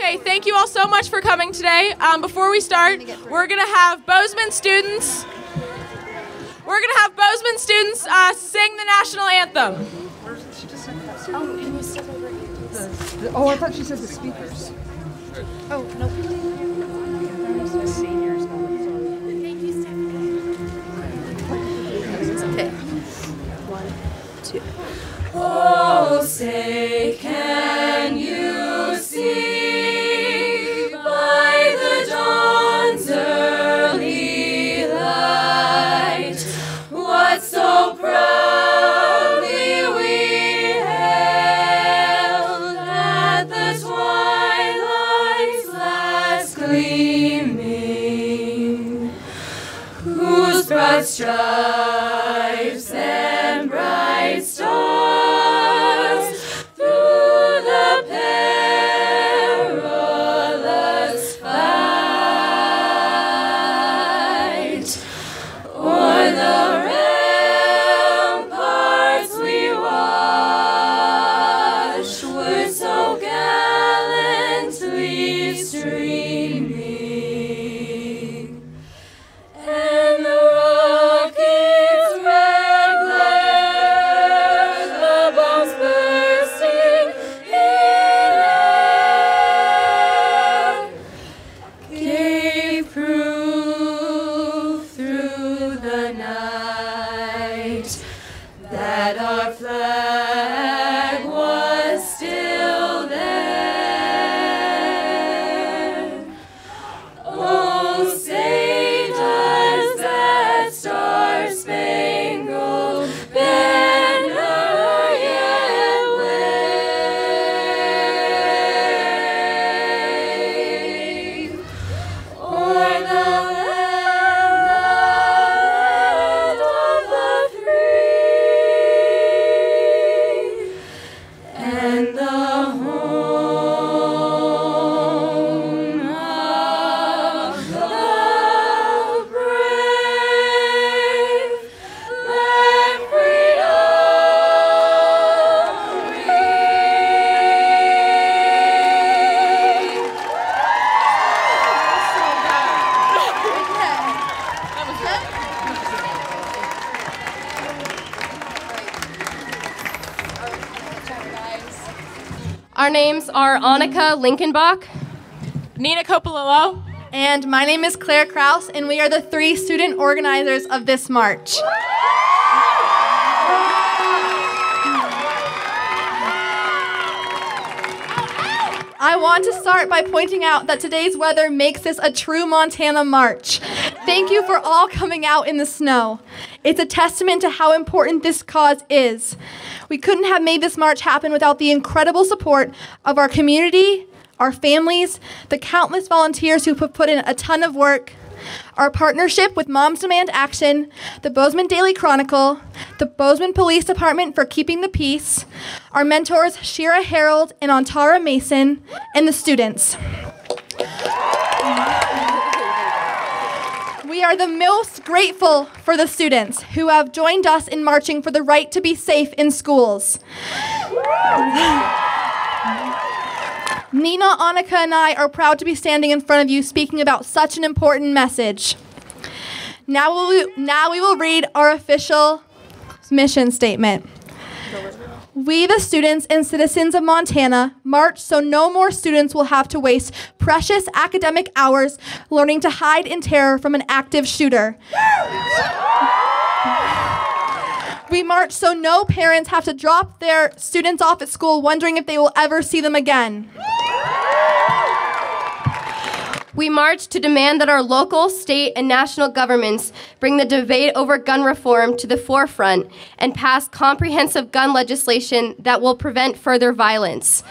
Okay, thank you all so much for coming today. Before we start, we're gonna have Bozeman students. Sing the national anthem. Oh, I thought she said the speakers. Oh, nope. Seniors. Thank you, Stephanie. Okay. 1, 2. Oh, say, can you see by the dawn's early light what so proudly we hailed at the twilight's last gleaming, whose broad stripes and bright stars through the perilous fight o'er the ramparts we watched were so gallantly streaming, and the rocket's red glare, the bombs bursting in air, gave proof through the night that our flag was still there. Oh, say does that star-spangled banner yet wave o'er the land of the free and the home of the brave? Let freedom ring. Our names are Annika Linkenbach, Nina Copolillo. And my name is Claire Kraus, and we are the 3 student organizers of this march. I want to start by pointing out that today's weather makes this a true Montana march. Thank you for all coming out in the snow. It's a testament to how important this cause is. We couldn't have made this march happen without the incredible support of our community, our families, the countless volunteers who have put in a ton of work, our partnership with Moms Demand Action, the Bozeman Daily Chronicle, the Bozeman Police Department for keeping the peace, our mentors Shira Harold and Antara Mason, and the students. We are the most grateful for the students who have joined us in marching for the right to be safe in schools. Nina, Annika, and I are proud to be standing in front of you speaking about such an important message. Now we will read our official mission statement. We, the students and citizens of Montana, march so no more students will have to waste precious academic hours learning to hide in terror from an active shooter. We march so no parents have to drop their students off at school wondering if they will ever see them again. We march to demand that our local, state, and national governments bring the debate over gun reform to the forefront and pass comprehensive gun legislation that will prevent further violence.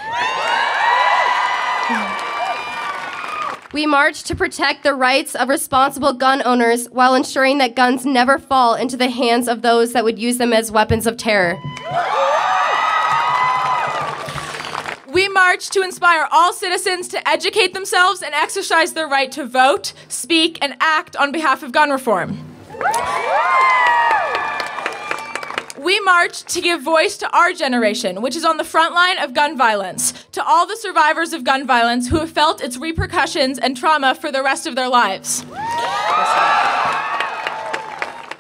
We march to protect the rights of responsible gun owners while ensuring that guns never fall into the hands of those that would use them as weapons of terror. We march to inspire all citizens to educate themselves and exercise their right to vote, speak, and act on behalf of gun reform. We march to give voice to our generation, which is on the front line of gun violence, to all the survivors of gun violence who have felt its repercussions and trauma for the rest of their lives.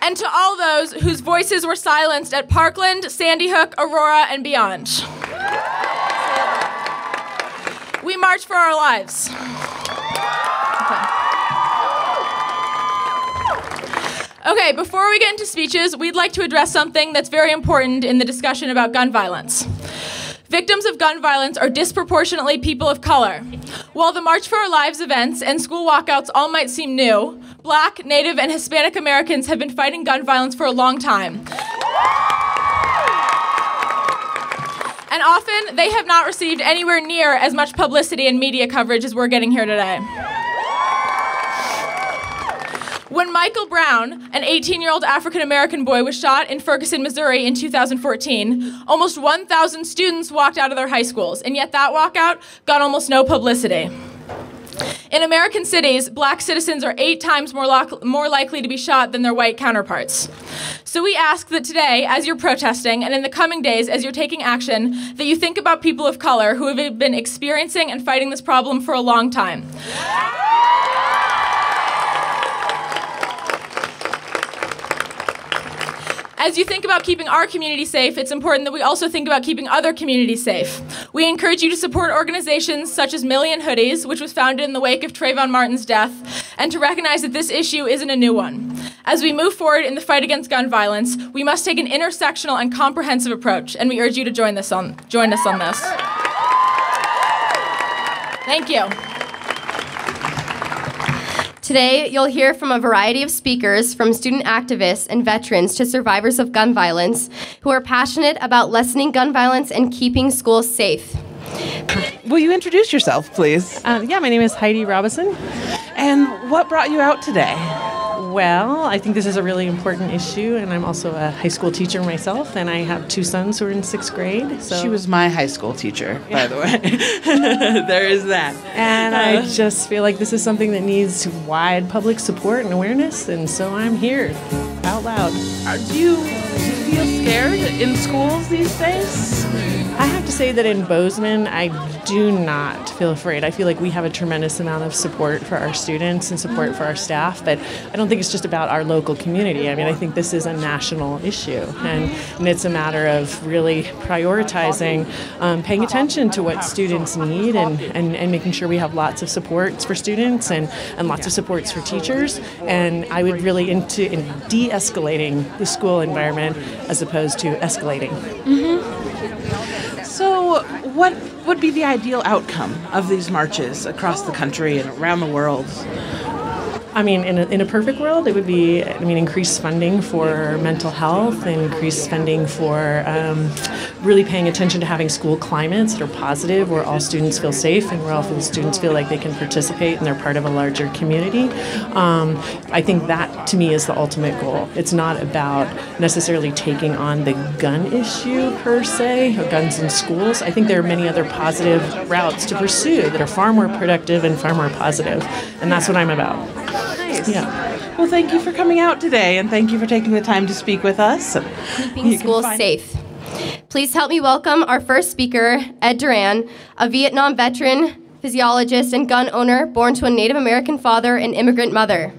And to all those whose voices were silenced at Parkland, Sandy Hook, Aurora, and beyond. We march for our lives. Okay, before we get into speeches, we'd like to address something that's very important in the discussion about gun violence. Victims of gun violence are disproportionately people of color. While the March for Our Lives events and school walkouts all might seem new, Black, Native, and Hispanic Americans have been fighting gun violence for a long time. And often, they have not received anywhere near as much publicity and media coverage as we're getting here today. When Michael Brown, an 18-year-old African-American boy, was shot in Ferguson, Missouri in 2014, almost 1,000 students walked out of their high schools, and yet that walkout got almost no publicity. In American cities, Black citizens are 8 times more likely to be shot than their white counterparts. So we ask that today, as you're protesting, and in the coming days, as you're taking action, that you think about people of color who have been experiencing and fighting this problem for a long time. As you think about keeping our community safe, it's important that we also think about keeping other communities safe. We encourage you to support organizations such as Million Hoodies, which was founded in the wake of Trayvon Martin's death, and to recognize that this issue isn't a new one. As we move forward in the fight against gun violence, we must take an intersectional and comprehensive approach, and we urge you to join us on this. Thank you. Today, you'll hear from a variety of speakers, from student activists and veterans to survivors of gun violence, who are passionate about lessening gun violence and keeping schools safe. Will you introduce yourself, please? Yeah, my name is Heidi Robison. And what brought you out today? Well, I think this is a really important issue, and I'm also a high school teacher myself, and I have 2 sons who are in 6th grade. So She was my high school teacher, by the way. There is that. And I just feel like this is something that needs wide public support and awareness, and so I'm here, out loud. Do you feel scared in schools these days? I have to say that in Bozeman, I do not feel afraid. I feel like we have a tremendous amount of support for our students and support for our staff, but I don't think it's just about our local community. I mean, I think this is a national issue, and it's a matter of really prioritizing, paying attention to what students need and making sure we have lots of supports for students and lots of supports for teachers. And I would really in de-escalating the school environment as opposed to escalating. So what would be the ideal outcome of these marches across the country and around the world? I mean, in a perfect world, it would be, increased funding for mental health, and increased funding for really paying attention to having school climates that are positive, where all students feel safe and where all students feel like they can participate and they're part of a larger community. I think that, to me, is the ultimate goal. It's not about necessarily taking on the gun issue, per se, or guns in schools. I think there are many other positive routes to pursue that are far more productive and far more positive, and that's what I'm about. Nice. Yeah. Well, thank you for coming out today, and thank you for taking the time to speak with us. Keeping schools safe. Please help me welcome our first speaker, Ed Duran, a Vietnam veteran, physiologist, and gun owner born to a Native American father and immigrant mother.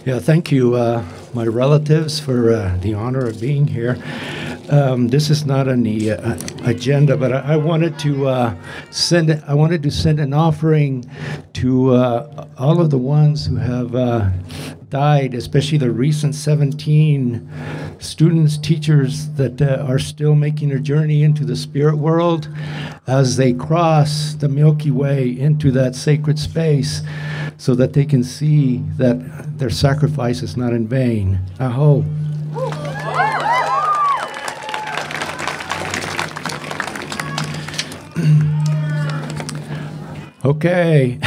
Yeah, thank you, my relatives, for the honor of being here. This is not on the agenda, but I wanted to send an offering to all of the ones who have died, especially the recent 17 students, teachers that are still making their journey into the spirit world as they cross the Milky Way into that sacred space, so that they can see that their sacrifice is not in vain. Aho. Okay.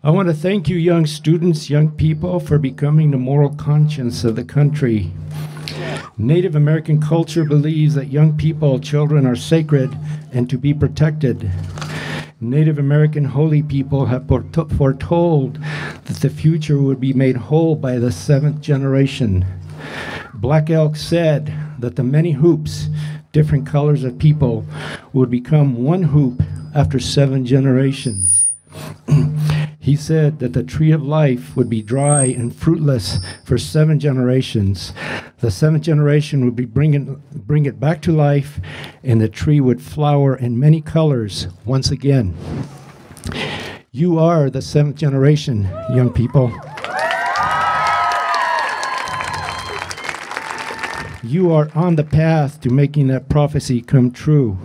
I want to thank you, young students, young people, for becoming the moral conscience of the country. Native American culture believes that young people, children, are sacred and to be protected. Native American holy people have foretold that the future would be made whole by the 7th generation. Black Elk said that the many hoops, different colors of people, would become one hoop after 7 generations. He said that the tree of life would be dry and fruitless for 7 generations. The 7th generation would bring it back to life, and the tree would flower in many colors once again. You are the 7th generation, young people. You are on the path to making that prophecy come true.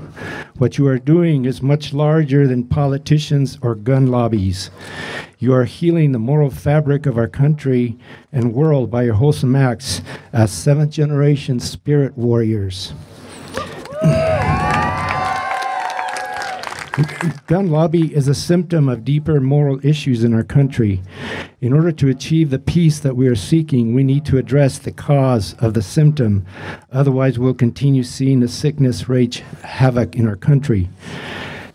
What you are doing is much larger than politicians or gun lobbies. You are healing the moral fabric of our country and world by your wholesome acts as 7th generation spirit warriors. Gun lobby is a symptom of deeper moral issues in our country. In order to achieve the peace that we are seeking, we need to address the cause of the symptom. Otherwise, we'll continue seeing the sickness wreak havoc in our country.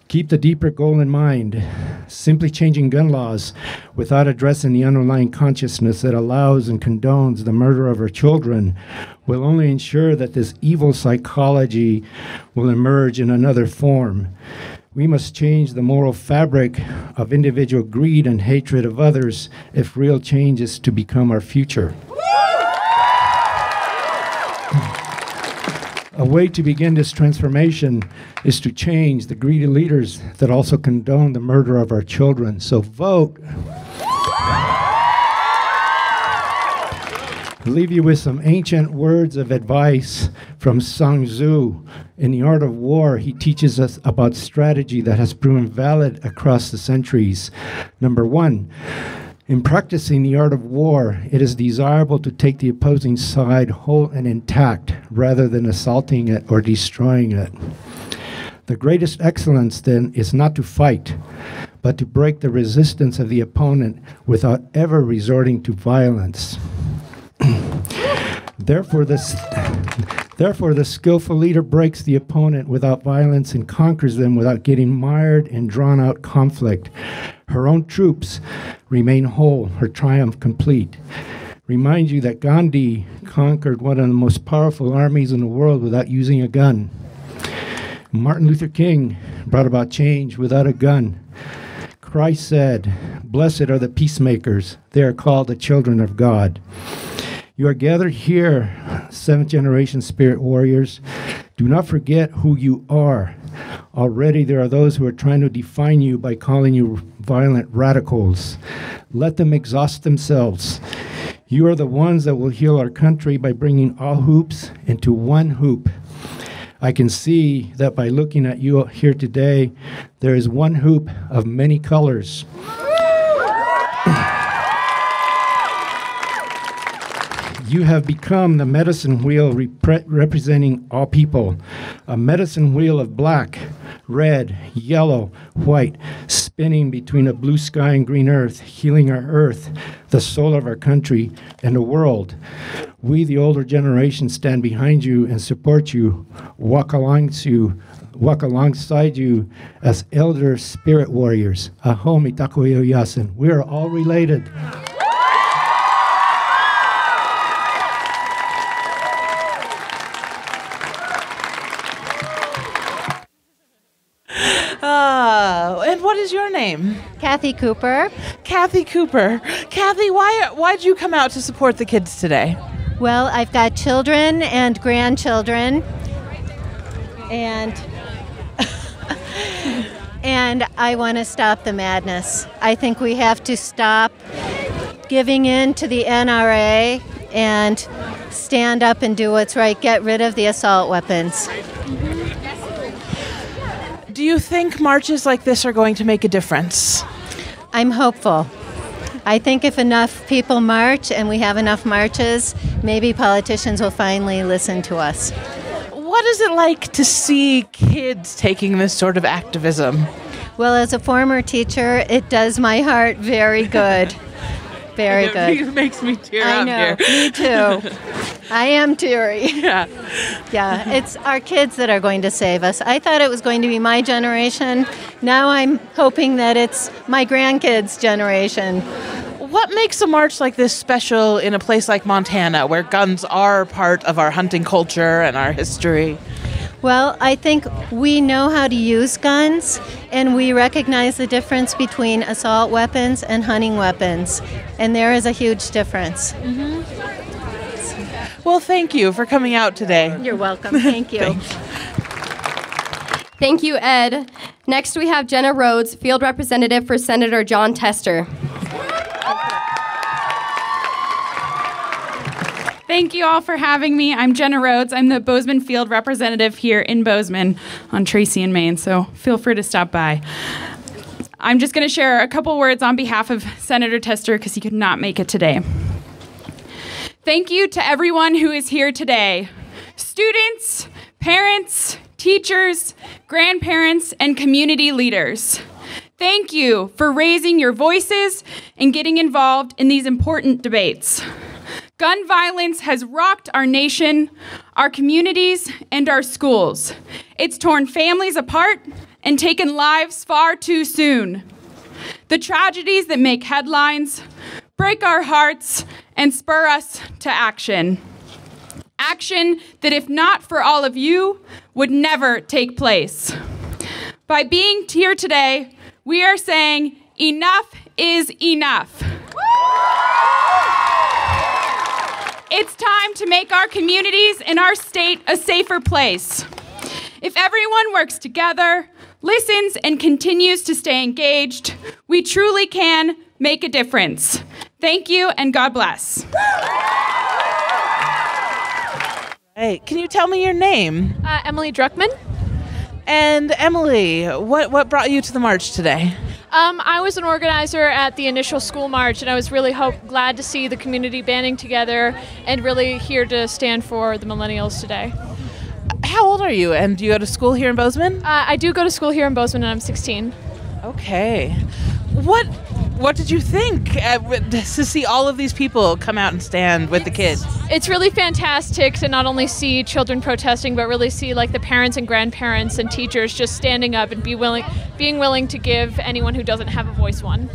Keep the deeper goal in mind. Simply changing gun laws without addressing the underlying consciousness that allows and condones the murder of our children will only ensure that this evil psychology will emerge in another form. We must change the moral fabric of individual greed and hatred of others if real change is to become our future. A way to begin this transformation is to change the greedy leaders that also condone the murder of our children. So vote. I'll leave you with some ancient words of advice from Sun Tzu. In The Art of War, he teaches us about strategy that has proven valid across the centuries. Number 1, in practicing the art of war, it is desirable to take the opposing side whole and intact rather than assaulting it or destroying it. The greatest excellence, then, is not to fight, but to break the resistance of the opponent without ever resorting to violence. Therefore, the skillful leader breaks the opponent without violence and conquers them without getting mired in drawn-out conflict. Her own troops remain whole, her triumph complete. Remind you that Gandhi conquered one of the most powerful armies in the world without using a gun. Martin Luther King brought about change without a gun. Christ said, "Blessed are the peacemakers. They are called the children of God." You are gathered here, 7th generation spirit warriors. Do not forget who you are. Already there are those who are trying to define you by calling you violent radicals. Let them exhaust themselves. You are the ones that will heal our country by bringing all hoops into one hoop. I can see that by looking at you here today, there is one hoop of many colors. You have become the medicine wheel representing all people, a medicine wheel of black, red, yellow, white, spinning between a blue sky and green earth, healing our earth, the soul of our country, and the world. We, the older generation, stand behind you and support you, walk alongside you as elder spirit warriors. Aho mitakoyo yasin. We are all related. And what is your name? Kathy Cooper. Kathy Cooper. Kathy, why'd you come out to support the kids today? Well, I've got children and grandchildren, and I want to stop the madness. I think we have to stop giving in to the NRA and stand up and do what's right. Get rid of the assault weapons. Do you think marches like this are going to make a difference? I'm hopeful. I think if enough people march and we have enough marches, maybe politicians will finally listen to us. What is it like to see kids taking this sort of activism? Well, as a former teacher, it does my heart very good. Very good. It makes me tear I up know. here. Me too. I am teary. Yeah. Yeah, it's our kids that are going to save us. I thought it was going to be my generation. Now I'm hoping that it's my grandkids' generation. What makes a march like this special in a place like Montana, where guns are part of our hunting culture and our history? Well, I think we know how to use guns, and we recognize the difference between assault weapons and hunting weapons, and there is a huge difference. Well, thank you for coming out today. You're welcome. Thank you. Thank you, Ed. Next, we have Jenna Rhodes, Field Representative for Senator John Tester. Thank you all for having me. I'm Jenna Rhodes. I'm the Bozeman Field Representative here in Bozeman on Tracy and Main, so feel free to stop by. I'm just going to share a couple words on behalf of Senator Tester because he could not make it today. Thank you to everyone who is here today. Students, parents, teachers, grandparents, and community leaders. Thank you for raising your voices and getting involved in these important debates. Gun violence has rocked our nation, our communities, and our schools. It's torn families apart and taken lives far too soon. The tragedies that make headlines, break our hearts, and spur us to action. Action that, if not for all of you, would never take place. By being here today, we are saying enough is enough. It's time to make our communities and our state a safer place. If everyone works together, listens, and continues to stay engaged, we truly can make a difference. Thank you, and God bless. Hey, can you tell me your name? Emily Druckman. And Emily, what brought you to the march today? I was an organizer at the initial school march, and I was really glad to see the community banding together and really here to stand for the millennials today. How old are you, and do you go to school here in Bozeman? I do go to school here in Bozeman, and I'm 16. Okay. What did you think to see all of these people come out and stand with the kids? It's really fantastic to not only see children protesting, but really see like the parents and grandparents and teachers just standing up and being willing to give anyone who doesn't have a voice one.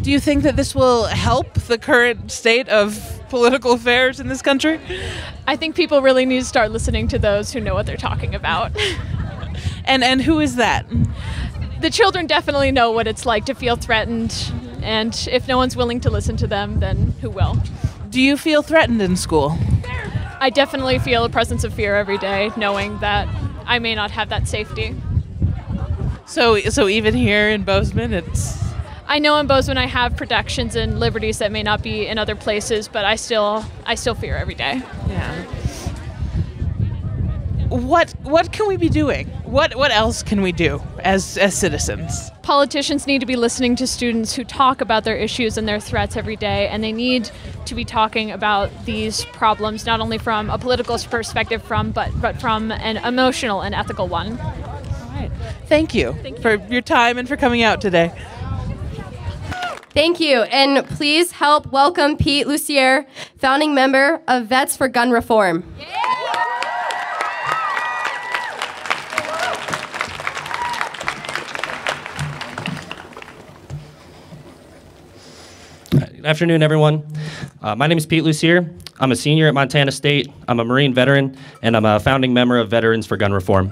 Do you think that this will help the current state of political affairs in this country? I think people really need to start listening to those who know what they're talking about. And who is that? The children definitely know what it's like to feel threatened, and if no one's willing to listen to them, then who will? Do you feel threatened in school? I definitely feel a presence of fear every day, knowing that I may not have that safety. So even here in Bozeman, it's... I know in Bozeman I have protections and liberties that may not be in other places, but I still fear every day. Yeah. What can we be doing? What else can we do as citizens? Politicians need to be listening to students who talk about their issues and their threats every day, and they need to be talking about these problems not only from a political perspective but from an emotional and ethical one. All right. Thank you for your time and for coming out today. Thank you, and please help welcome Pete Lucier, founding member of Vets for Gun Reform. Good afternoon, everyone. My name is Pete Lucier. I'm a senior at Montana State. I'm a Marine veteran, and I'm a founding member of Veterans for Gun Reform.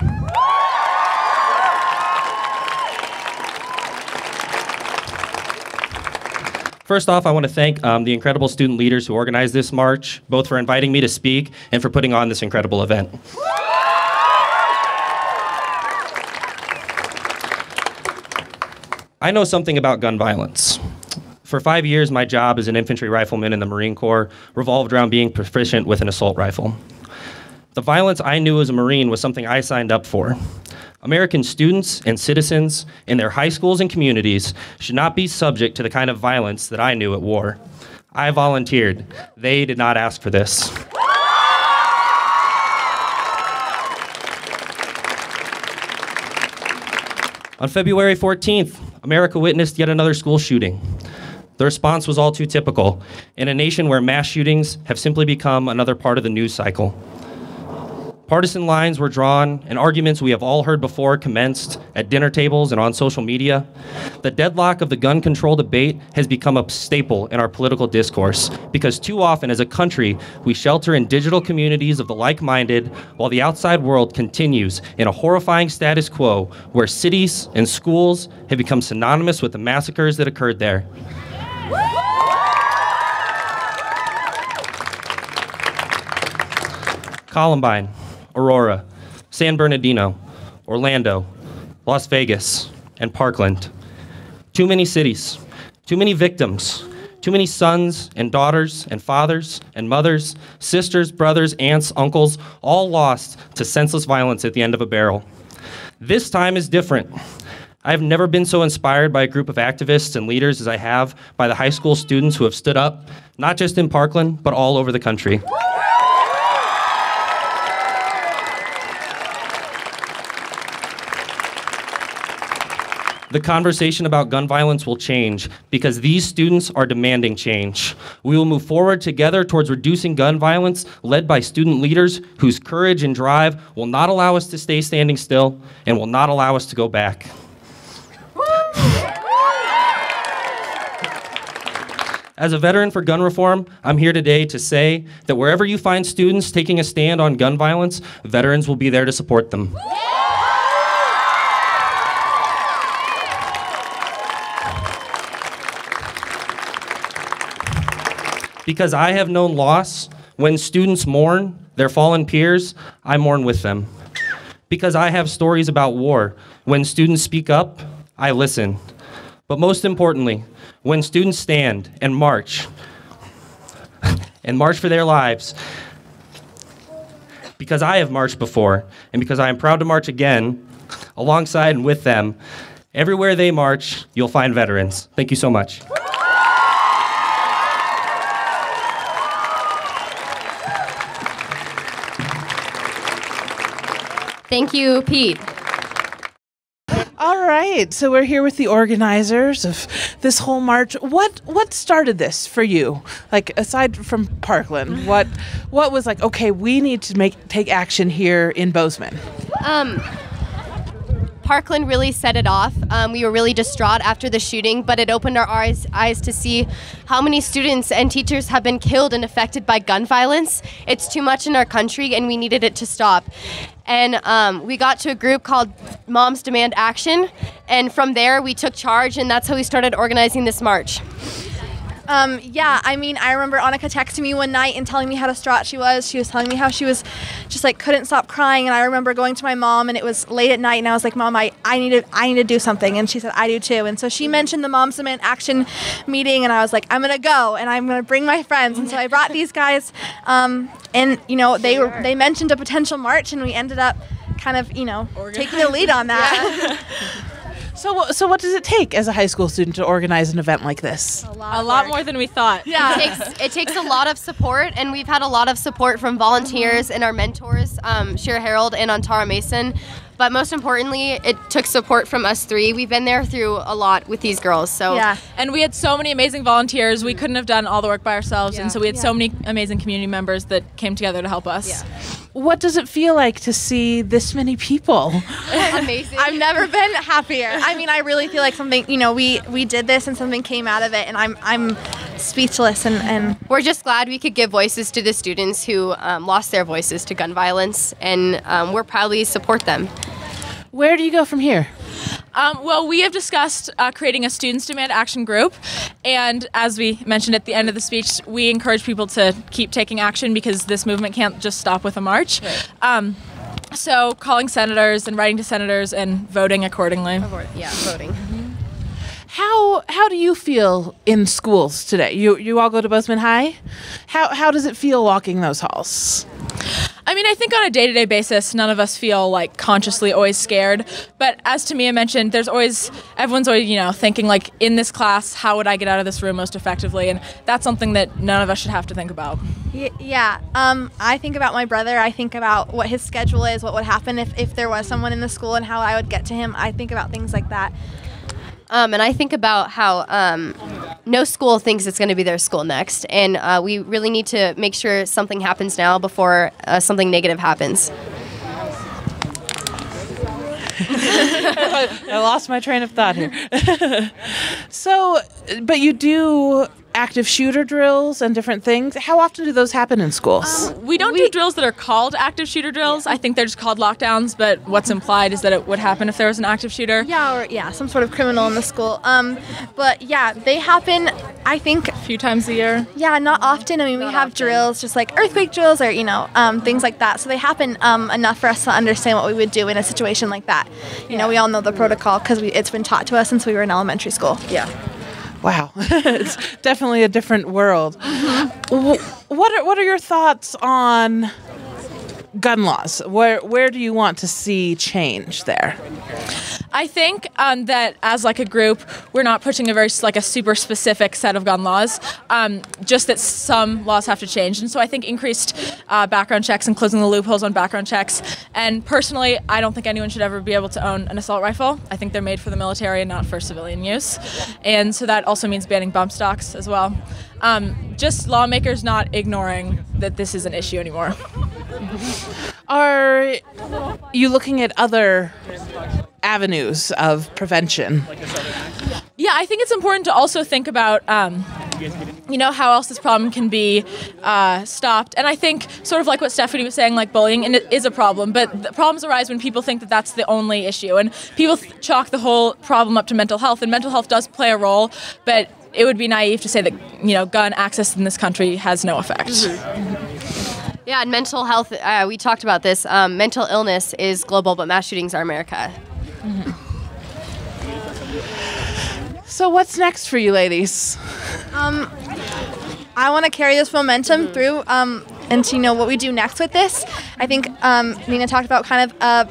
First off, I want to thank the incredible student leaders who organized this march, both for inviting me to speak and for putting on this incredible event. I know something about gun violence. For 5 years, my job as an infantry rifleman in the Marine Corps revolved around being proficient with an assault rifle. The violence I knew as a Marine was something I signed up for. American students and citizens in their high schools and communities should not be subject to the kind of violence that I knew at war. I volunteered. They did not ask for this. On February 14th, America witnessed yet another school shooting. The response was all too typical in a nation where mass shootings have simply become another part of the news cycle. Partisan lines were drawn, and arguments we have all heard before commenced at dinner tables and on social media. The deadlock of the gun control debate has become a staple in our political discourse because too often as a country, we shelter in digital communities of the like-minded while the outside world continues in a horrifying status quo where cities and schools have become synonymous with the massacres that occurred there. Columbine, Aurora, San Bernardino, Orlando, Las Vegas, and Parkland. Too many cities, too many victims, too many sons and daughters and fathers and mothers, sisters, brothers, aunts, uncles, all lost to senseless violence at the end of a barrel. This time is different. I've never been so inspired by a group of activists and leaders as I have by the high school students who have stood up, not just in Parkland, but all over the country. The conversation about gun violence will change because these students are demanding change. We will move forward together towards reducing gun violence led by student leaders whose courage and drive will not allow us to stay standing still and will not allow us to go back. As a veteran for gun reform, I'm here today to say that wherever you find students taking a stand on gun violence, veterans will be there to support them. Because I have known loss, when students mourn their fallen peers, I mourn with them. Because I have stories about war, when students speak up, I listen. But most importantly, when students stand and march for their lives, because I have marched before, and because I am proud to march again, alongside and with them, everywhere they march, you'll find veterans. Thank you so much. Thank you, Pete. All right, so we're here with the organizers of this whole march. What started this for you? Like, aside from Parkland, what was like, okay, we need to take action here in Bozeman? Parkland really set it off. We were really distraught after the shooting, but it opened our eyes to see how many students and teachers have been killed and affected by gun violence. It's too much in our country, and we needed it to stop. And we got to a group called Moms Demand Action, and from there we took charge, and that's how we started organizing this march. Yeah, I mean, I remember Annika texting me one night and telling me how distraught she was. She was telling me how she was just like couldn't stop crying, and I remember going to my mom, and it was late at night, and I was like, Mom, I need to do something, and she said, I do too. And so she mentioned the Moms Demand Action meeting, and I was like, I'm gonna go, and I'm gonna bring my friends. And so I brought these guys, and you know, they mentioned a potential march, and we ended up kind of, you know, taking the lead on that. Yeah. So what does it take as a high school student to organize an event like this? A lot more than we thought. Yeah, it takes a lot of support, and we've had a lot of support from volunteers and our mentors, Shira Harold and Antara Mason. But most importantly, it took support from us three. We've been there through a lot with these girls. So yeah, and we had so many amazing volunteers. We couldn't have done all the work by ourselves, and so we had so many amazing community members that came together to help us. Yeah. What does it feel like to see this many people? Amazing. I've never been happier. I mean, I really feel like something, you know, we did this and something came out of it, and I'm speechless, and we're just glad we could give voices to the students who lost their voices to gun violence, and we're proudly support them. Where do you go from here? Well, we have discussed creating a Students Demand Action group, and as we mentioned at the end of the speech, we encourage people to keep taking action because this movement can't just stop with a march. Right. So calling senators and writing to senators and voting accordingly. Yeah, voting. Mm-hmm. How do you feel in schools today? You all go to Bozeman High? How does it feel walking those halls? I mean, I think on a day-to-day basis, none of us feel like consciously always scared. But as Tamia mentioned, everyone's always, you know, thinking like, in this class, how would I get out of this room most effectively? And that's something that none of us should have to think about. Yeah. I think about my brother. I think about what his schedule is, what would happen if there was someone in the school and how I would get to him. I think about things like that. And I think about how no school thinks it's going to be their school next. And we really need to make sure something happens now before something negative happens. I lost my train of thought here. So, but you do active shooter drills and different things. How often do those happen in schools? We don't do drills that are called active shooter drills. I think they're just called lockdowns, but what's implied is that it would happen if there was an active shooter. Yeah, or some sort of criminal in the school. But yeah, they happen, I think, a few times a year. Yeah, not often. I mean, we have drills, just like earthquake drills or, things like that. So they happen enough for us to understand what we would do in a situation like that. You know, we all know the protocol because it's been taught to us since we were in elementary school. Yeah. Wow, it's definitely a different world. Mm-hmm. What are your thoughts on gun laws? Where do you want to see change there? I think that as like a group, we're not pushing a super specific set of gun laws. Just that some laws have to change, and so I think increased background checks and closing the loopholes on background checks. And personally, I don't think anyone should ever be able to own an assault rifle. I think they're made for the military and not for civilian use, and so that also means banning bump stocks as well. Just lawmakers not ignoring that this is an issue anymore. Are you looking at other avenues of prevention? Yeah, I think it's important to also think about, how else this problem can be stopped. And I think sort of like what Stephanie was saying, like bullying, and it is a problem, but the problems arise when people think that that's the only issue. And people chalk the whole problem up to mental health, and mental health does play a role, but it would be naive to say that, gun access in this country has no effect. Mm-hmm. Yeah, and mental health, we talked about this. Mental illness is global, but mass shootings are America. Mm-hmm. So what's next for you ladies? I want to carry this momentum through into what we do next with this. I think Nina talked about kind of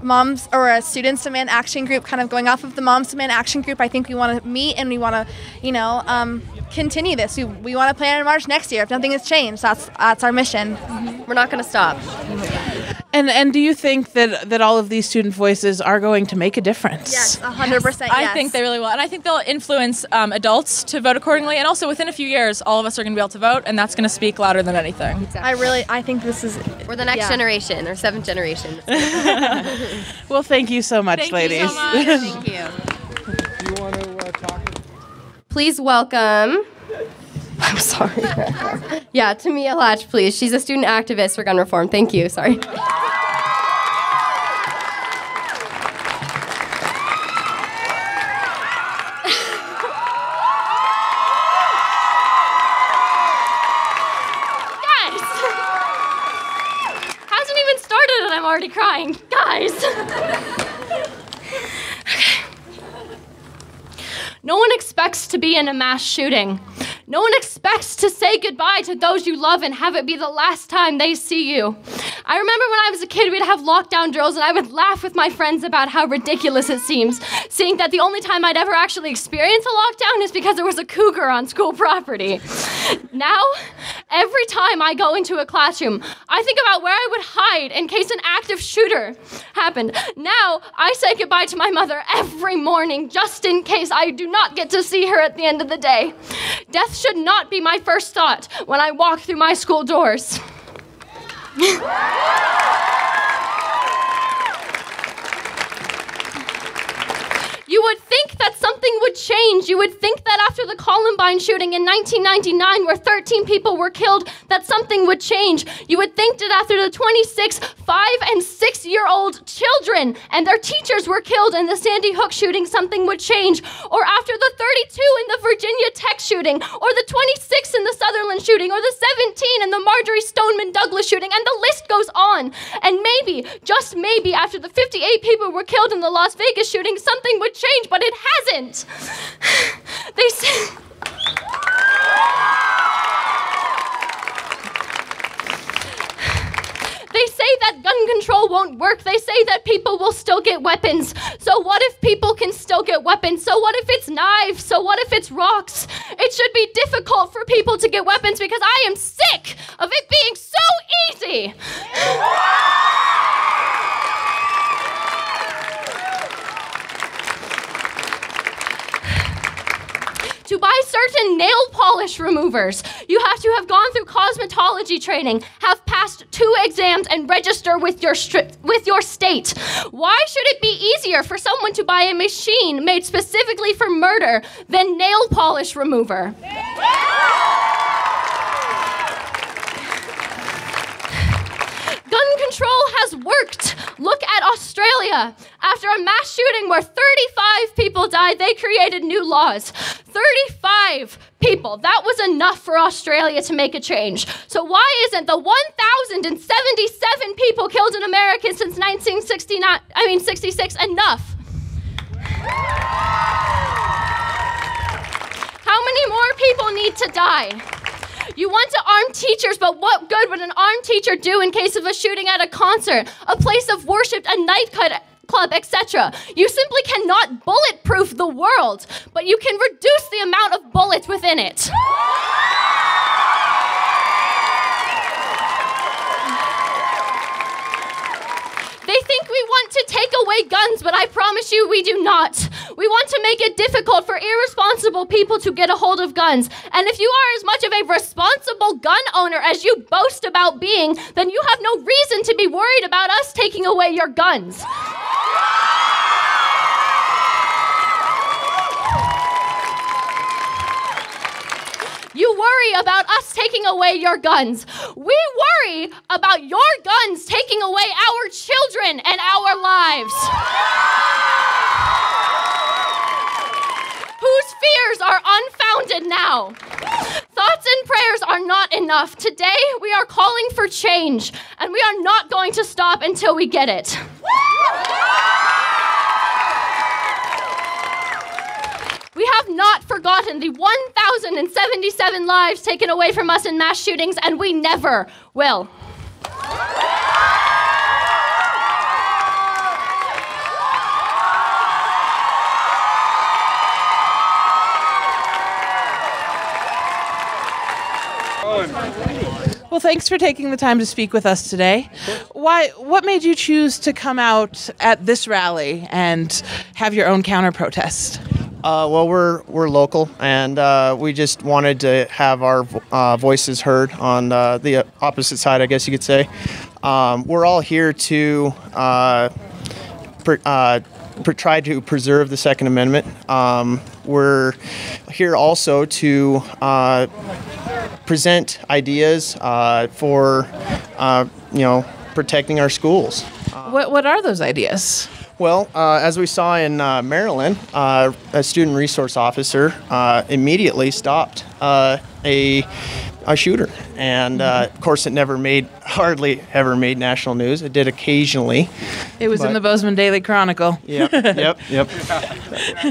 moms or a students demand action group, kind of going off of the moms demand action group. I think we want to meet and we want to continue this. We want to plan a march next year if nothing has changed. That's our mission. We're not going to stop. And do you think that all of these student voices are going to make a difference? Yes, 100%. Yes. I think they really will. And I think they'll influence adults to vote accordingly. And also within a few years, all of us are going to be able to vote, and that's going to speak louder than anything. Exactly. I think this is... We're the next generation, or seventh generation. Well, thank you so much, ladies. You so much. Thank you. Do you want to talk? Please welcome... I'm sorry. Yeah, Tamia Latch, please. She's a student activist for gun reform. Thank you. Sorry. I'm already crying. Guys! No one expects to be in a mass shooting. No one expects to say goodbye to those you love and have it be the last time they see you. I remember when I was a kid, we'd have lockdown drills, and I would laugh with my friends about how ridiculous it seems, seeing that the only time I'd ever actually experience a lockdown is because there was a cougar on school property. Now, every time I go into a classroom, I think about where I would hide in case an active shooter happened. Now, I say goodbye to my mother every morning just in case I do not get to see her at the end of the day. Death should not be my first thought when I walk through my school doors. You would think that something would change. You would think that after the Columbine shooting in 1999, where 13 people were killed, that something would change. You would think that after the 26 5- and 6-year-old children and their teachers were killed in the Sandy Hook shooting, something would change. Or after the 32 in the Virginia Tech shooting, or the 26 in the Sutherland shooting, or the 17 in the Marjorie Stoneman Douglas shooting, and the list goes on. And maybe, just maybe, after the 58 people were killed in the Las Vegas shooting, something would change, but it hasn't. They say... They say that gun control won't work. They say that people will still get weapons. So what if people can still get weapons? So what if it's knives? So what if it's rocks? It should be difficult for people to get weapons because I am sick of it being so easy. to buy certain nail polish removers. You have to have gone through cosmetology training, have passed 2 exams, and register with your state. Why should it be easier for someone to buy a machine made specifically for murder than nail polish remover? Gun control has worked. Look at Australia. After a mass shooting where 35 people died, they created new laws. 35 people. That was enough for Australia to make a change. So why isn't the 1,077 people killed in America since 66 enough? How many more people need to die? You want to arm teachers, but what good would an armed teacher do in case of a shooting at a concert, a place of worship, a nightclub, etc.? You simply cannot bulletproof the world, but you can reduce the amount of bullets within it. They think we want to take away guns, but I promise you we do not. We want to make it difficult for irresponsible people to get a hold of guns. And if you are as much of a responsible gun owner as you boast about being, then you have no reason to be worried about us taking away your guns. You worry about us taking away your guns. We worry about your guns taking away our children and our lives. Whose fears are unfounded now. Thoughts and prayers are not enough. Today, we are calling for change, and we are not going to stop until we get it. We have not forgotten the 1,077 lives taken away from us in mass shootings, and we never will. Well, thanks for taking the time to speak with us today. What made you choose to come out at this rally and have your own counter-protest? Well, we're local, and we just wanted to have our voices heard on the opposite side, I guess you could say. We're all here to try to preserve the Second Amendment. We're here also to present ideas for protecting our schools. What are those ideas? Well, as we saw in Maryland, a student resource officer immediately stopped a shooter. And of course, it hardly ever made national news. It did occasionally. It was in the Bozeman Daily Chronicle. Yep.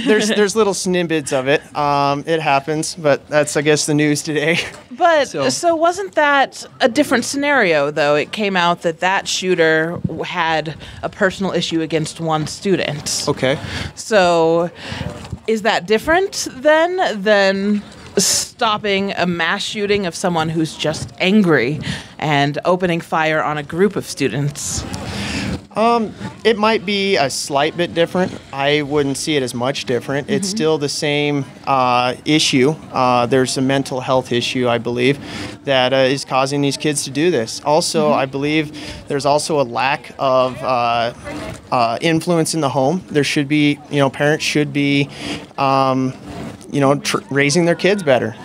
There's little snippets of it. It happens, but that's, I guess, the news today. But so wasn't that a different scenario, though? It came out that shooter had a personal issue against one student. Okay. So is that different than stopping a mass shooting of someone who's just angry and opening fire on a group of students? It might be a slight bit different. I wouldn't see it as much different. It's still the same issue. There's a mental health issue, I believe, that is causing these kids to do this. Also, I believe there's also a lack of influence in the home. There should be, parents should be, raising their kids better.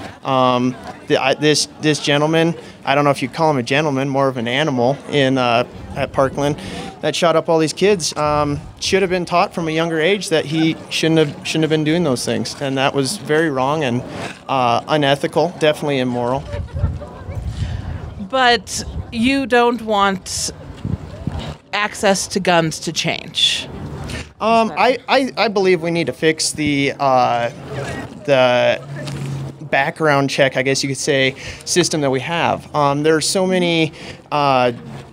This gentleman, I don't know if you call him a gentleman, more of an animal at Parkland, that shot up all these kids, should have been taught from a younger age that he shouldn't have been doing those things, and that was very wrong and unethical, definitely immoral. But you don't want access to guns to change. I believe we need to fix the background check, I guess you could say, system that we have. There are so many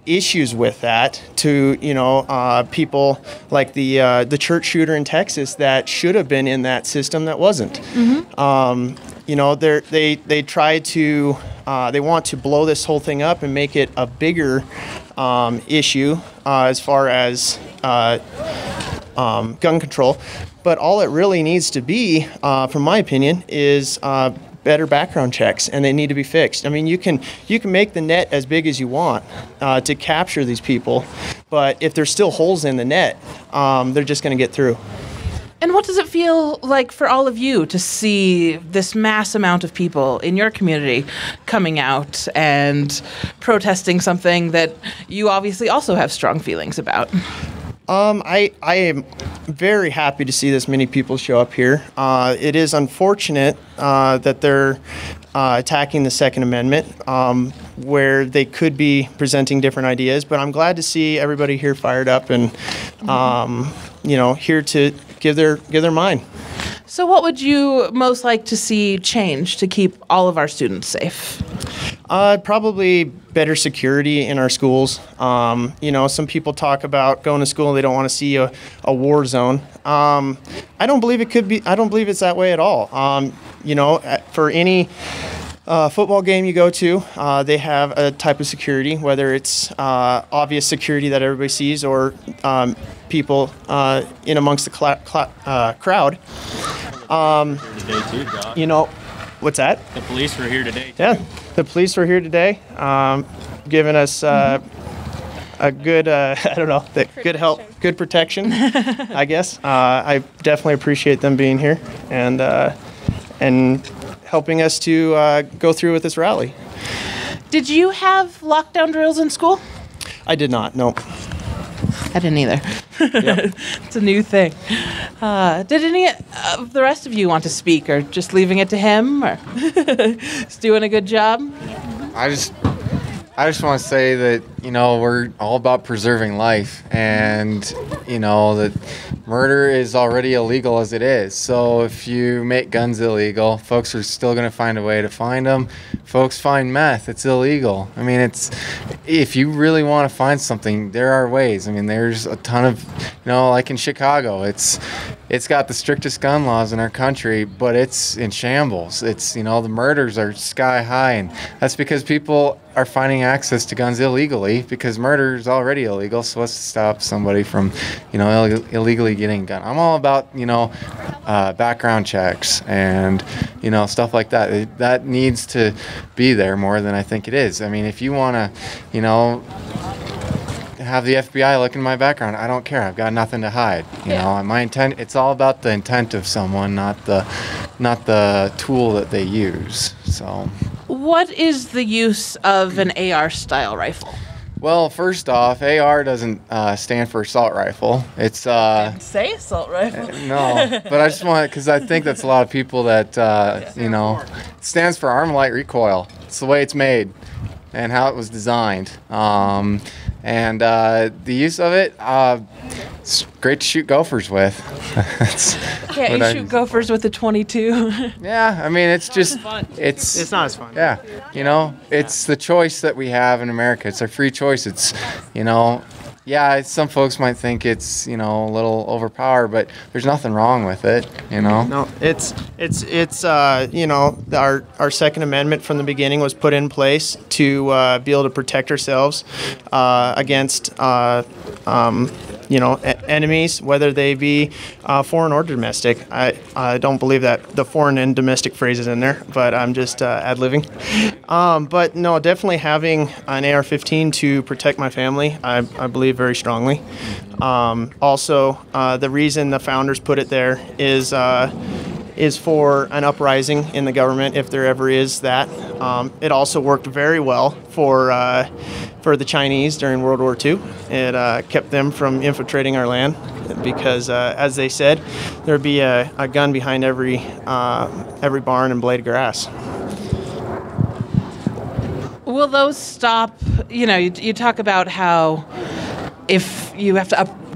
issues with that to people like the church shooter in Texas that should have been in that system that wasn't. They try to they want to blow this whole thing up and make it a bigger issue as far as gun control. But all it really needs to be, from my opinion, is better background checks, and they need to be fixed. I mean, you can make the net as big as you want to capture these people, but if there's still holes in the net, they're just going to get through. And what does it feel like for all of you to see this mass amount of people in your community coming out and protesting something that you obviously also have strong feelings about? I am very happy to see this many people show up here. It is unfortunate that they're attacking the Second Amendment, where they could be presenting different ideas. But I'm glad to see everybody here fired up and here to give their mind. So what would you most like to see change to keep all of our students safe? Probably better security in our schools. Some people talk about going to school and they don't want to see a war zone. I don't believe it could be. I don't believe it's that way at all. For any football game you go to, they have a type of security, whether it's obvious security that everybody sees or people in amongst the crowd. What's that? The police were here today. Yeah, the police were here today, giving us a good, good help, good protection, I guess. I definitely appreciate them being here and helping us to go through with this rally. Did you have lockdown drills in school? I did not, no. I didn't either. Yep. It's a new thing. Did any of the rest of you want to speak, or just leaving it to him, or just doing a good job? I just want to say that, we're all about preserving life, and, that murder is already illegal as it is. So if you make guns illegal, folks are still going to find a way to find them. Folks find meth, it's illegal. I mean, if you really want to find something, there are ways. I mean, there's a ton of, like in Chicago, it's got the strictest gun laws in our country, but it's in shambles. It's, the murders are sky high, and that's because people are finding access to guns illegally, because murder is already illegal. So let's stop somebody from, illegally getting a gun. I'm all about, background checks and, stuff like that. That needs to be there more than I think it is. I mean, if you want to, have the FBI look in my background, I don't care. I've got nothing to hide. My intent. It's all about the intent of someone, not the tool that they use. So, what is the use of an AR-style rifle? Well, first off, AR doesn't stand for assault rifle. It's say assault rifle. No, but I just want, because I think that's a lot of people that it stands for arm light recoil. It's the way it's made and how it was designed. And the use of it, it's great to shoot gophers with. Can't you shoot gophers with a .22? Yeah, I mean, it's just, it's not as fun. Yeah, it's the choice that we have in America. It's our free choice. It's, some folks might think it's, a little overpowered, but there's nothing wrong with it, No, it's our Second Amendment from the beginning was put in place to be able to protect ourselves against enemies, whether they be foreign or domestic. I don't believe that the foreign and domestic phrase is in there, but I'm just ad-libbing. But no, definitely having an AR-15 to protect my family, I believe very strongly. Also, the reason the founders put it there is for an uprising in the government, if there ever is that. It also worked very well for the Chinese during World War II. It kept them from infiltrating our land because, as they said, there'd be a gun behind every barn and blade of grass. Will those stop? You talk about how if you have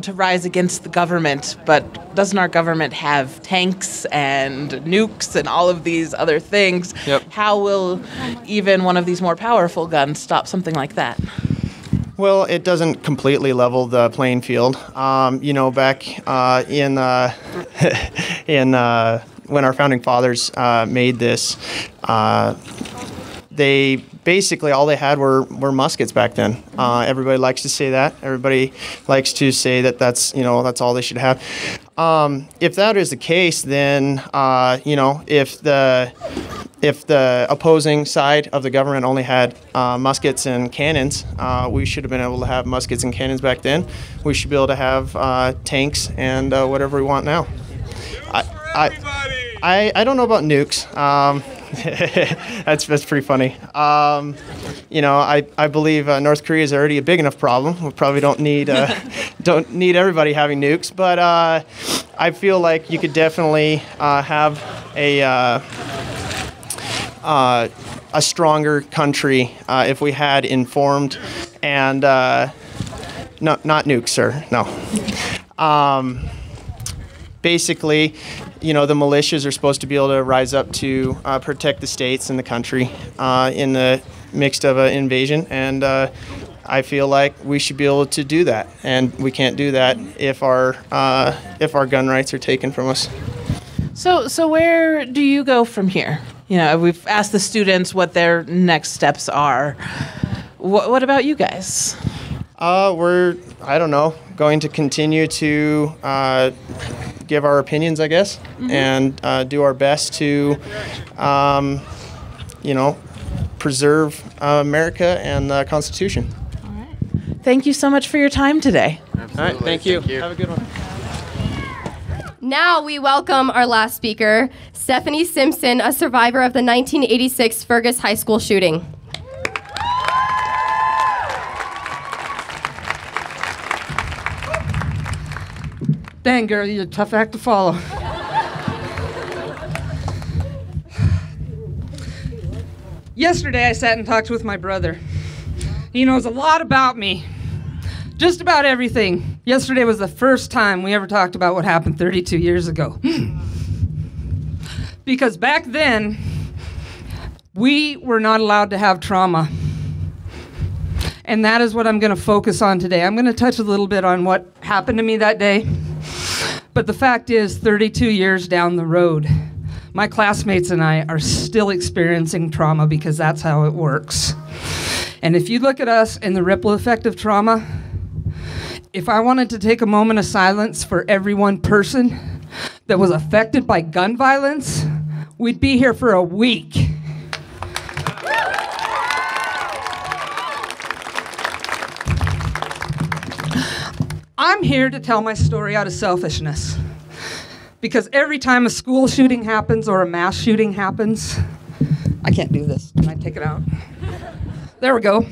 to rise against the government, but doesn't our government have tanks and nukes and all of these other things? Yep. How will even one of these more powerful guns stop something like that? Well, it doesn't completely level the playing field. Back in when our founding fathers made this, they basically all they had were muskets back then. Everybody likes to say that. Everybody likes to say that that's all they should have. if that is the case, then if the opposing side of the government only had muskets and cannons, we should have been able to have muskets and cannons back then. We should be able to have tanks and whatever we want now. I don't know about nukes. That's pretty funny. I believe North Korea is already a big enough problem. We probably don't need everybody having nukes, but I feel like you could definitely have a stronger country if we had informed and not nukes, sir. No. Basically, the militias are supposed to be able to rise up to protect the states and the country in the midst of an invasion, and I feel like we should be able to do that, and we can't do that if our gun rights are taken from us. So where do you go from here? We've asked the students what their next steps are. What about you guys? We're, going to continue to give our opinions, I guess, and do our best to, preserve America and the Constitution. All right. Thank you so much for your time today. Absolutely. All right, thank you. Have a good one. Now we welcome our last speaker, Stephanie Simpson, a survivor of the 1986 Fergus High School shooting. Dang, girl, you're a tough act to follow. Yesterday, I sat and talked with my brother. He knows a lot about me. Just about everything. Yesterday was the first time we ever talked about what happened 32 years ago. Because back then, we were not allowed to have trauma. And that is what I'm going to focus on today. I'm going to touch a little bit on what happened to me that day. But the fact is, 32 years down the road, my classmates and I are still experiencing trauma because that's how it works. And if you look at us and the ripple effect of trauma, if I wanted to take a moment of silence for every one person that was affected by gun violence, we'd be here for a week. I'm here to tell my story out of selfishness. Because every time a school shooting happens or a mass shooting happens, I can't do this. Can I take it out? There we go.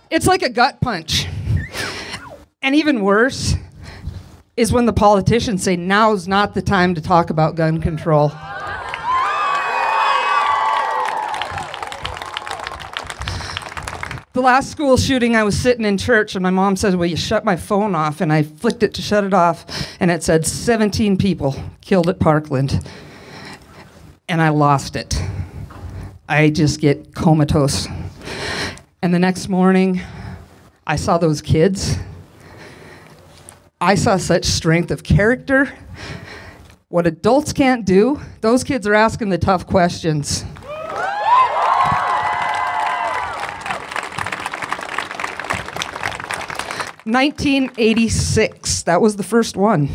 It's like a gut punch. And even worse is when the politicians say now's not the time to talk about gun control. The last school shooting, I was sitting in church, and my mom said, "Will you shut my phone off?" And I flicked it to shut it off, and it said 17 people killed at Parkland. And I lost it. I just get comatose. And the next morning, I saw those kids. I saw such strength of character. What adults can't do, those kids are asking the tough questions. '86, that was the first one.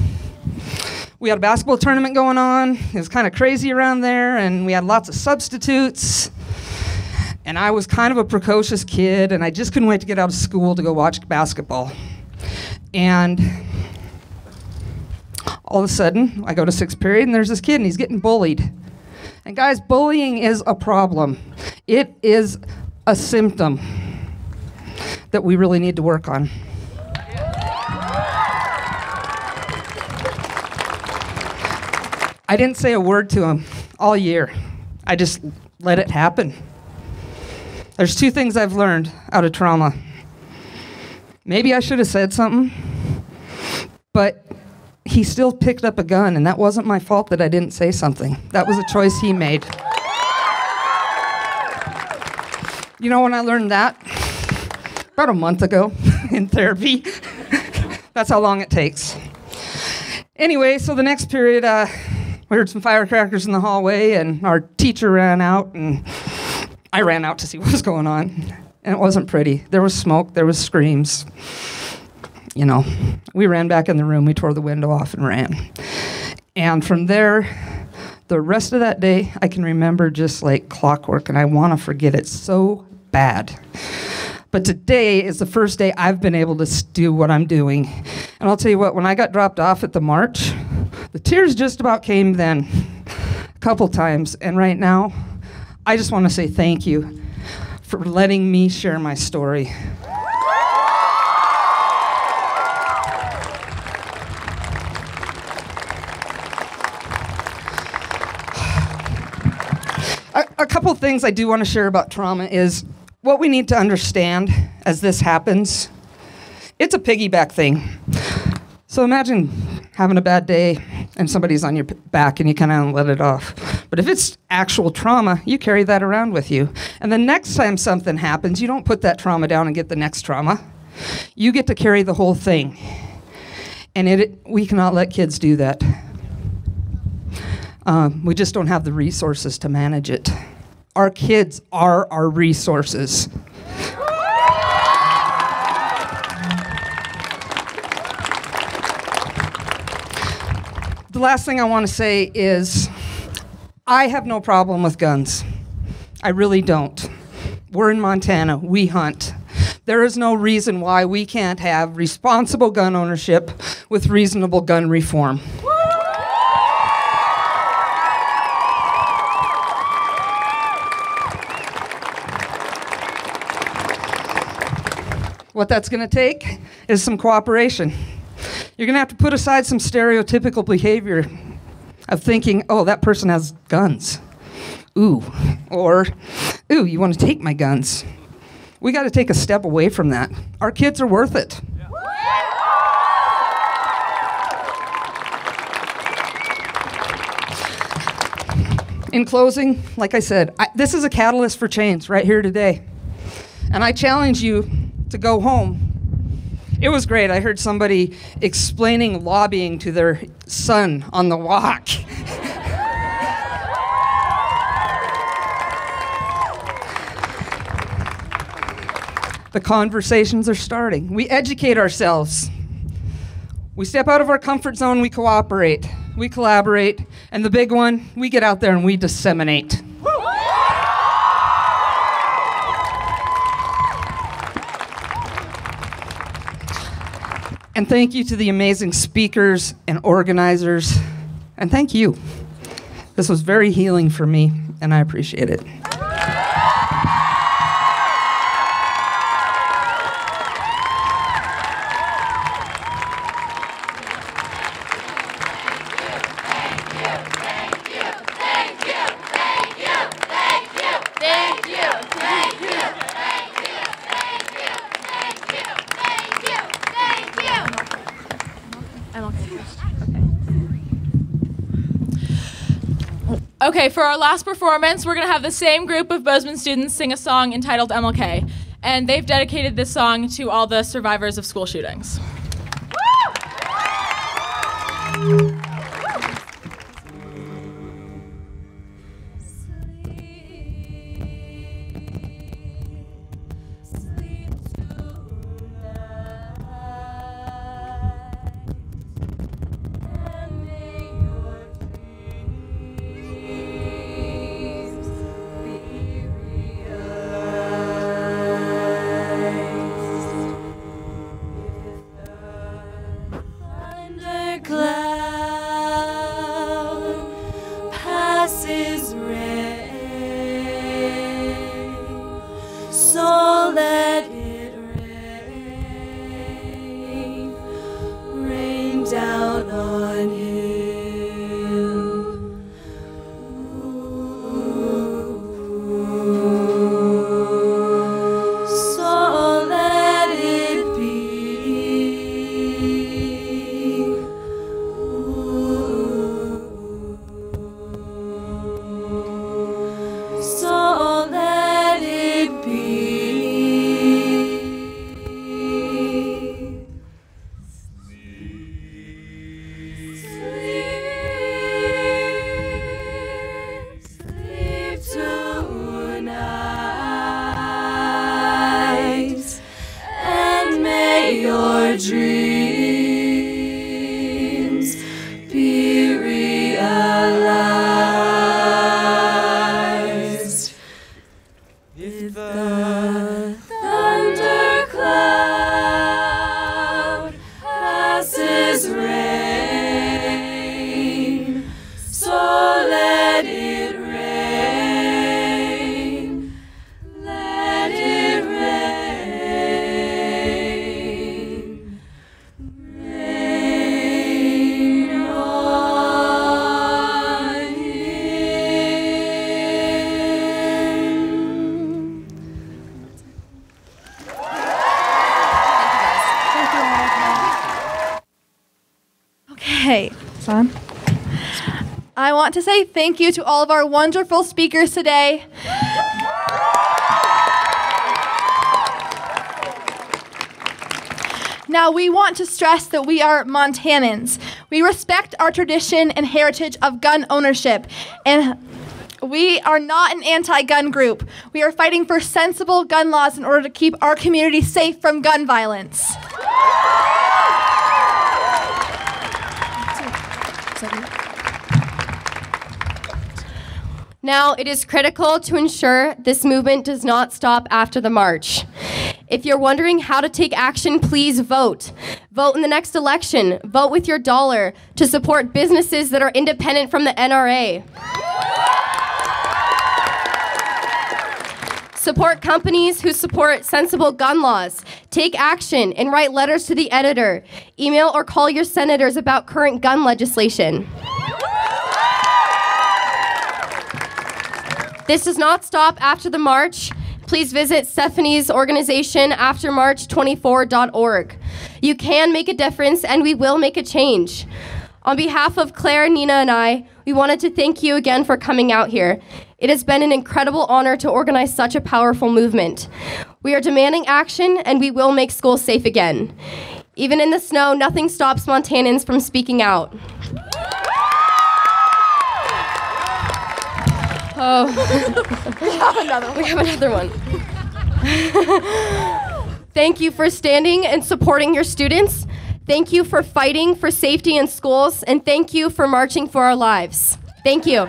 We had a basketball tournament going on. It was kind of crazy around there, and we had lots of substitutes. And I was kind of a precocious kid, and I just couldn't wait to get out of school to go watch basketball. And all of a sudden, I go to sixth period, and there's this kid, and he's getting bullied. And guys, bullying is a problem. It is a symptom that we really need to work on. I didn't say a word to him all year. I just let it happen. There's two things I've learned out of trauma. Maybe I should have said something, but he still picked up a gun, and that wasn't my fault that I didn't say something. That was a choice he made. You know when I learned that? About a month ago in therapy. That's how long it takes. Anyway, so the next period, we heard some firecrackers in the hallway, and our teacher ran out, and I ran out to see what was going on. And it wasn't pretty. There was smoke, there was screams. you know, we ran back in the room, we tore the window off and ran. And from there, the rest of that day, I can remember just like clockwork, and I want to forget it so bad. But today is the first day I've been able to do what I'm doing. And I'll tell you what, when I got dropped off at the march, the tears just about came then, a couple times. And right now, I just want to say thank you for letting me share my story. A couple things I do want to share about trauma is what we need to understand as this happens. It's a piggyback thing. So imagine having a bad day and somebody's on your back and you kind of let it off. But if it's actual trauma, you carry that around with you. And the next time something happens, you don't put that trauma down and get the next trauma. You get to carry the whole thing. And we cannot let kids do that. We just don't have the resources to manage it. Our kids are our resources. The last thing I want to say is I have no problem with guns. I really don't. We're in Montana. We hunt. There is no reason why we can't have responsible gun ownership with reasonable gun reform. What that's going to take is some cooperation. You're going to have to put aside some stereotypical behavior of thinking, oh, that person has guns. Ooh. Or, ooh, you want to take my guns. We got to take a step away from that. Our kids are worth it. In closing, like I said, this is a catalyst for change right here today. And I challenge you to go home. It was great. I heard somebody explaining lobbying to their son on the walk. The conversations are starting. We educate ourselves. We step out of our comfort zone, we cooperate, we collaborate, and the big one, we get out there and we disseminate. And thank you to the amazing speakers and organizers. And thank you. This was very healing for me, and I appreciate it. Okay, for our last performance, we're going to have the same group of Bozeman students sing a song entitled MLK. And they've dedicated this song to all the survivors of school shootings. Cloud. If the thundercloud passes rain, so let it rain, let it rain, rain on him. Okay, son. I want to say thank you to all of our wonderful speakers today. Now, we want to stress that we are Montanans. We respect our tradition and heritage of gun ownership, and we are not an anti-gun group. We are fighting for sensible gun laws in order to keep our community safe from gun violence. Now, it is critical to ensure this movement does not stop after the march. If you're wondering how to take action, please vote. Vote in the next election. Vote with your dollar to support businesses that are independent from the NRA. Support companies who support sensible gun laws. Take action and write letters to the editor. Email or call your senators about current gun legislation. This does not stop after the march. Please visit Stephanie's organization, aftermarch24.org. You can make a difference, and we will make a change. On behalf of Claire, Nina, and I, we wanted to thank you again for coming out here. It has been an incredible honor to organize such a powerful movement. We are demanding action, and we will make schools safe again. Even in the snow, nothing stops Montanans from speaking out. Oh, we have another one. Thank you for standing and supporting your students. Thank you for fighting for safety in schools, and thank you for marching for our lives. Thank you.